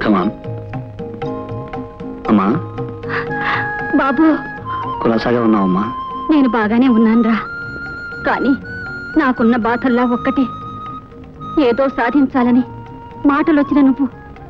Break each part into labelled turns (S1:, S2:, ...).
S1: కమాన్. అమ్మా
S2: బాబు,
S1: కులాసాగా ఉన్నావమ్మా?
S2: నేను బాగానే ఉన్నానురా. కానీ నాకున్న బాధల్లా ఒక్కటే, ఏదో సాధించాలని మాటలొచ్చిన నువ్వు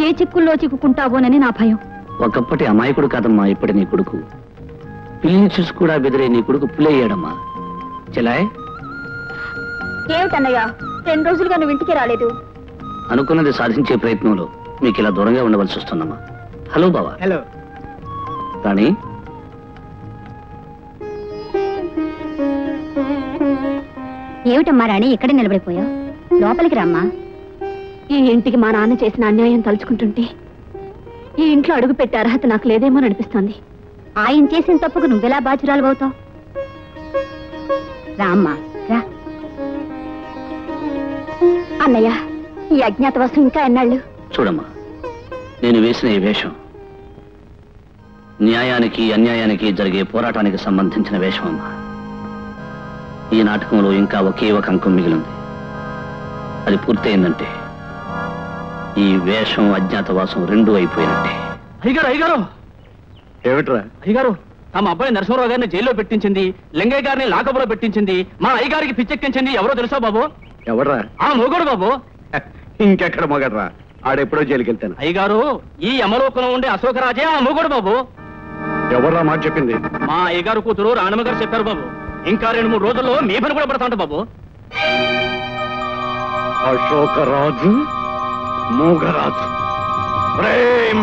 S2: ఏ చిక్కుల్లో చిక్కుకుంటావోనని నా భయం.
S1: ఒకప్పటి అమాయకుడు కాదమ్మా ఇప్పటి నీ కొడుకు. పిల్లిని చూసి కూడా బెదిరే నీ కొడుకు పులయ్యాడమ్మా. చెలాయ్,
S2: ఏమిటన్నయ్యా 2 రోజులుగా నువ్వు ఇంటికి రాలేదు?
S1: అనుకున్నది సాధించే ప్రయత్నంలో మీకు ఇలా దూరంగా ఉండవలసి వస్తుందమ్మా. హలో బావా.
S3: హలో
S1: రాణి,
S2: ఏమిటమ్మా రాణి ఇక్కడే నిలబడిపోయావు? లోపలికి రమ్మా. ఈ ఇంటికి మా నాన్న చేసిన అన్యాయం తలుచుకుంటుంటే ఈ ఇంట్లో అడుగు పెట్టే అర్హత నాకు లేదేమో అనిపిస్తోంది. ఆయన చేసిన తప్పుకు నువ్వెలా బాధ్యురాలు అవుతావు? రామ్మా రా. అన్నయ్య, ఈ అజ్ఞాతవాసం ఇంకా ఎన్నాళ్ళు?
S1: చూడమ్మా, నేను వేసిన ఈ వేషం న్యాయానికి అన్యాయానికి జరిగే పోరాటానికి సంబంధించిన వేషం అమ్మా. ఈ నాటకంలో ఇంకా ఒకే ఒక అంకం మిగిలింది. అది పూర్తయిందంటే ఈ వేషం అజ్ఞాతవాసం రెండూ అయిపోయినట్టే.
S3: అయ్యగారు అయ్యగారు
S1: ఏమిట్రా?
S3: అయ్యగారు, తమ అబ్బాయి నరసింహరావు గారిని జైల్లో పెట్టించింది, లింగయ్య గారిని లాకబులో పెట్టించింది, మా అయ్యగారికి పిచ్చెక్కించింది ఎవరో తెలుసా బాబు?
S1: ఎవడ్రా?
S3: ఆ మొగడు బాబు.
S1: ఇంకెక్కడ మొగడ్రా? ఆడెప్పుడో జైలుకి వెళ్తాను.
S3: అయ్యగారు, ఈ యమలోకంలో ఉండే అశోకరాజే ఆ మొగడు బాబు.
S1: ఎవర్రా మాట చెప్పింది?
S3: మా అయ్యగారు కూతురు రాణమ్మ గారు చెప్పారు బాబు. ఇంకా 2-3 రోజుల్లో మీ పని కూడా పడతా బాబు.
S1: అశోకరాజు, మూగరాజు,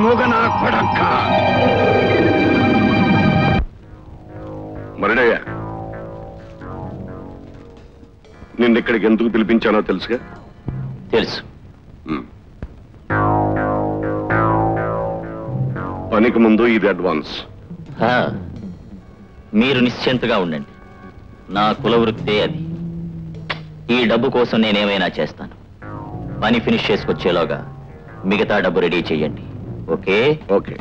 S1: మూగన కొడక్క.
S4: మరణయ్య, నిన్నిక్కడికి ఎందుకు పిలిపించానో తెలుసుగా?
S1: తెలుసు.
S4: పనికి ముందు ఇది అడ్వాన్స్.
S5: మీరు నిశ్చింతగా ఉండండి. నా కుల వృత్తే అది. ఈ డబ్బు కోసం నేనేమైనా చేస్తాను. పని ఫినిష్ చేసుకొచ్చేలోగా మిగతా డబ్బు రెడీ చేయండి. ఓకే?
S4: ఓకే.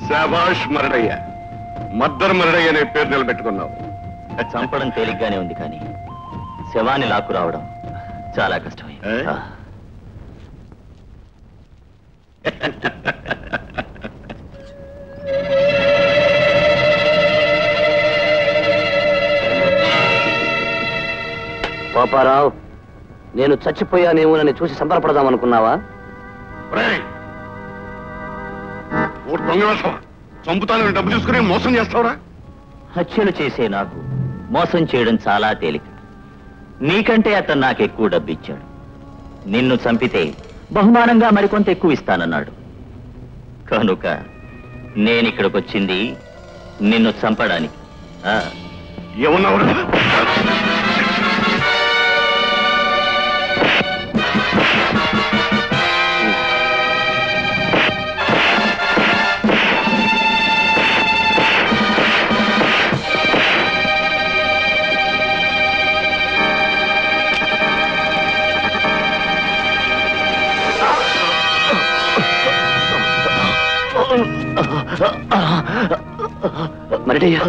S4: శాబాష్ మరడయ్య. మద్దర్ మరడయ్య అనే పేరు నిలబెట్టుకున్నావు.
S5: చంపడం తేలిగ్గానే ఉంది కానీ శవాన్ని లాక్కు రావడం చాలా కష్టమైంది.
S1: పాపారావు, నేను చచ్చిపోయానేమోనని చూసి సంబరపడదామనుకున్నావా?
S4: చంపుతానని డబ్బు తీసుకుని మోసం చేస్తావురా?
S5: హత్యలు చేసే నాకు మోసం చేయడం చాలా తేలిక. నీకంటే అతను నాకు ఎక్కువ డబ్బు ఇచ్చాడు. నిన్ను చంపితే బహుమానంగా మరికొంత ఎక్కువ ఇస్తానన్నాడు. కనుక నేనిక్కడికి వచ్చింది నిన్ను చంపడానికి.
S4: ఏమన్నావురా?
S1: మరడయ్య,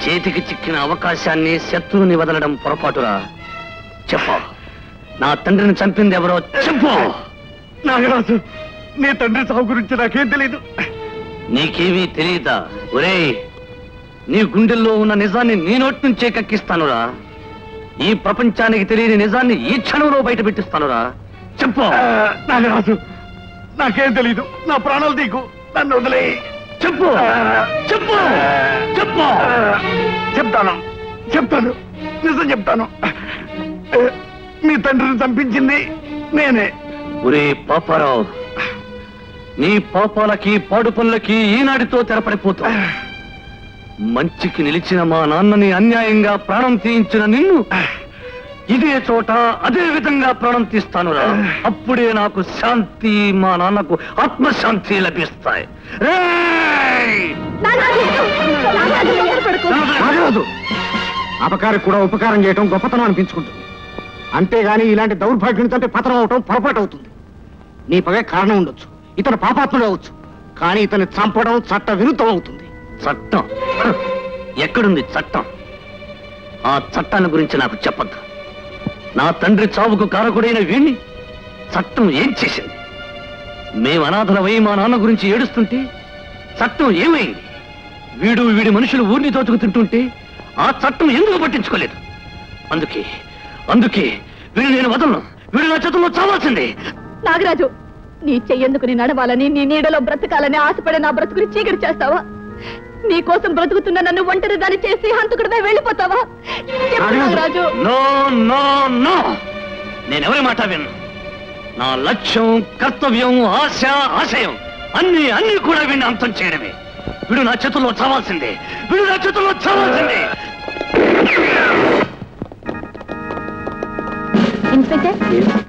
S1: చేతికి చిక్కిన అవకాశాన్ని శత్రువుని వదలడం పొరపాటురా. చెప్పు, నా తండ్రిని చంపింది ఎవరో చెప్పు.
S4: నాగరాజు, నీ తండ్రి సాగు గురించి నాకేం తెలీదు.
S1: నీకేమీ తెలియదా? ఒరేయ్, నీ గుండెల్లో ఉన్న నిజాన్ని నీ నోటి నుంచే కక్కిస్తానురా. ఈ ప్రపంచానికి తెలియని నిజాన్ని ఈ క్షణంలో బయట పెట్టిస్తానురా. చెప్పు.
S4: నాగరాజు, నాకేం తెలీదు. నా ప్రాణాలు తీకు, నన్ను వదిలే.
S1: చెప్పు చెప్పు చెప్పు.
S4: చెప్తాను, నిజం చెప్తాను. నీ తండ్రిని చంపించింది నేనే.
S1: ఒరే పాపారావు, నీ పాపాలకి పాడు పనులకి ఈనాటితో తెరపడిపోతా. మంచికి నిలిచిన మా నాన్నని అన్యాయంగా ప్రాణం తీయించిన నిన్ను ఇదే చోట అదే విధంగా ప్రాణం తీస్తానురా. అప్పుడే నాకు శాంతి, మా నాన్నకు ఆత్మశాంతి లభిస్తాయి.
S3: అపకారికి కూడా ఉపకారం చేయటం గొప్పతనం అనిపించుకుంటుంది. అంతేగాని ఇలాంటి దౌర్భాగ్యంతో పతనం అవటం పొరపాటు అవుతుంది. నీ పగే కారణం ఉండొచ్చు, ఇతను పాపాత్ముడు అవచ్చు, కానీ ఇతను చంపడం చట్ట విరుద్ధం అవుతుంది.
S1: చట్టం ఎక్కడుంది? చట్టం. ఆ చట్టాన్ని గురించి నాకు చెప్పద్దు. నా తండ్రి చావుకు కారకుడైన వీణ్ణి చట్టం ఏం చేసింది? మేము అనాథలమై మా నాన్న గురించి ఏడుస్తుంటే చట్టం ఏమైంది? వీడి మనుషులు ఊరిని దోచుకు తింటుంటే ఆ చట్టం ఎందుకు పట్టించుకోలేదు? అందుకే వీడు నేను వదలను. వీడు నా చేతుల్లో చావాల్సిందే.
S2: నాగరాజు, నీ చెయ్యేందుకు నీ నడవాలని, నీ నీడలో బ్రతకాలని ఆశపడే నా బ్రతుకుని చీకటి చేస్తావా? నీ కోసం బ్రతుకుతున్న నన్ను ఒంటరి దాన్ని చేసి హంతకుడిపై వెళ్ళిపోతావా? నాగరాజు,
S1: నో నో నో, నేనెవరి మాట విన్ను. నా లక్ష్యం, కర్తవ్యం, ఆశ, ఆశయం అన్ని కూడా వీడిని అంతం చేయడమే. వీడు నా చేతుల్లో చావాల్సిందే.
S2: ఇన్స్పెక్టర్,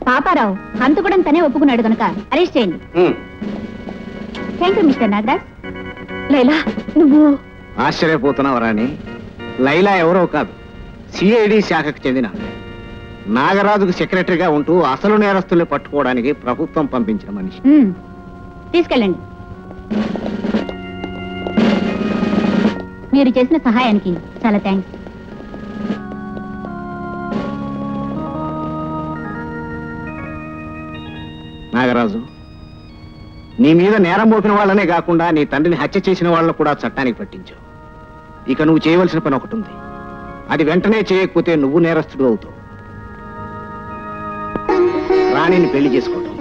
S2: పాపారావు హంతకుడని తనే ఒప్పుకున్నాడు కనుక అరెస్ట్ చేయండి. Thank you mister Nagaraj. Laila, నువ్వు
S3: ఆశ్చర్యపోతున్నావు రాణి. లైలా ఎవరో కాదు, సిఐడి శాఖకు చెందిన నాగరాజుకు సెక్రటరీగా ఉంటూ అసలు నేరస్తుల్ని పట్టుకోవడానికి ప్రభుత్వం పంపించిన మనిషి.
S2: తీసుకెళ్ళండి. మీరు చేసిన సహాయానికి చాలా థ్యాంక్స్.
S3: నాగరాజు, నీ మీద నేరం మోపిన వాళ్ళనే కాకుండా నీ తండ్రిని హత్య చేసిన వాళ్ళను కూడా చట్టానికి పట్టించావు. ఇక నువ్వు చేయవలసిన పని ఒకటి ఉంది. అది వెంటనే చేయకపోతే నువ్వు నేరస్తుడు అవుతావు. రాణిని పెళ్లి చేసుకోవటం.